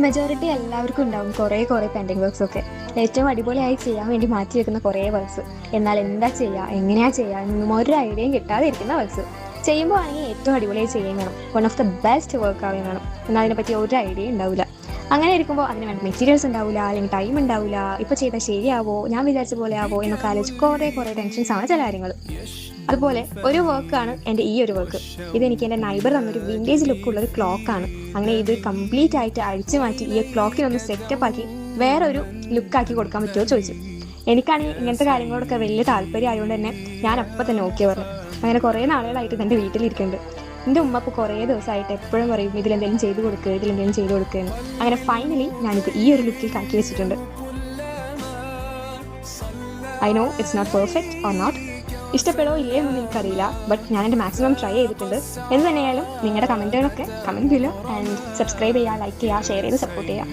Majority എല്ലാവർക്കും ഉണ്ടാവും കുറേ പെൻഡിങ് വർക്ക്സ് ഒക്കെ. ഏറ്റവും അടിപൊളിയായി ചെയ്യാൻ വേണ്ടി മാറ്റി വെക്കുന്ന കുറേ വർക്ക്സ്. എന്നാൽ എന്താ ചെയ്യുക, എങ്ങനെയാ ചെയ്യുക എന്നൊന്നും ഒരു ഐഡിയയും കിട്ടാതെ ഇരിക്കുന്ന വർക്ക്സ്. ചെയ്യുമ്പോൾ ആണെങ്കിൽ ഏറ്റവും അടിപൊളിയായി ചെയ്യുകയും വേണം, one of the best work ആവുകയും വേണം. എന്നാൽ അതിനെപ്പറ്റി ഒരു ഐഡിയ ഉണ്ടാവില്ല. അങ്ങനെ ഇരിക്കുമ്പോൾ അതിന് വേണ്ട മെറ്റീരിയൽസ് ഉണ്ടാവില്ല, അല്ലെങ്കിൽ ടൈം ഉണ്ടാവില്ല. ഇപ്പോൾ ചെയ്താൽ ശരിയാവോ, ഞാൻ വിചാരിച്ച പോലെ ആവോ എന്നൊക്കെ ആലോചിച്ച് കുറേ ടെൻഷൻസ് ആണ് ചില കാര്യങ്ങൾ. അതുപോലെ ഒരു വർക്കാണ് എൻ്റെ ഈ ഒരു വർക്ക്. ഇതെനിക്ക് എൻ്റെ നൈബർ തന്നൊരു വിൻറ്റേജ് ലുക്കുള്ളൊരു ക്ലോക്കാണ്. അങ്ങനെ ഇത് കംപ്ലീറ്റ് ആയിട്ട് അഴിച്ചു മാറ്റി ഈ ക്ലോക്കിനൊന്ന് സെറ്റപ്പ് ആക്കി വേറൊരു ലുക്കാക്കി കൊടുക്കാൻ പറ്റുമോ ചോദിച്ചു. എനിക്കാണെങ്കിൽ ഇങ്ങനത്തെ കാര്യങ്ങളോടൊക്കെ വലിയ താല്പര്യം ആയതുകൊണ്ട് തന്നെ ഞാൻ അപ്പം തന്നെ ഓക്കെ പറഞ്ഞു. അങ്ങനെ കുറേ നാളുകളായിട്ട് എൻ്റെ വീട്ടിലിരിക്കുന്നുണ്ട്. എൻ്റെ ഉമ്മ ഇപ്പോൾ കുറേ ദിവസമായിട്ട് എപ്പോഴും പറയും ഇതിലെന്തെങ്കിലും ചെയ്ത് കൊടുക്കുക എന്ന്. അങ്ങനെ ഫൈനലി ഞാനിപ്പോൾ ഈ ഒരു ലുക്കിൽ കാക്കി വെച്ചിട്ടുണ്ട്. I know it's not perfect or not, ഇഷ്ടപ്പെടോ ഇല്ലേ എന്നൊന്നും എനിക്കറിയില്ല. ബട്ട് ഞാൻ എൻ്റെ മാക്സിമം ട്രൈ ചെയ്തിട്ടുണ്ട്. എന്ത് തന്നെയായാലും നിങ്ങളുടെ കമൻറ്റുകളൊക്കെ കമൻറ്റ് ബിലോ ആൻഡ് സബ്സ്ക്രൈബ് ചെയ്യുക, ലൈക്ക് ചെയ്യുക, ഷെയർ ചെയ്ത് സപ്പോർട്ട് ചെയ്യുക.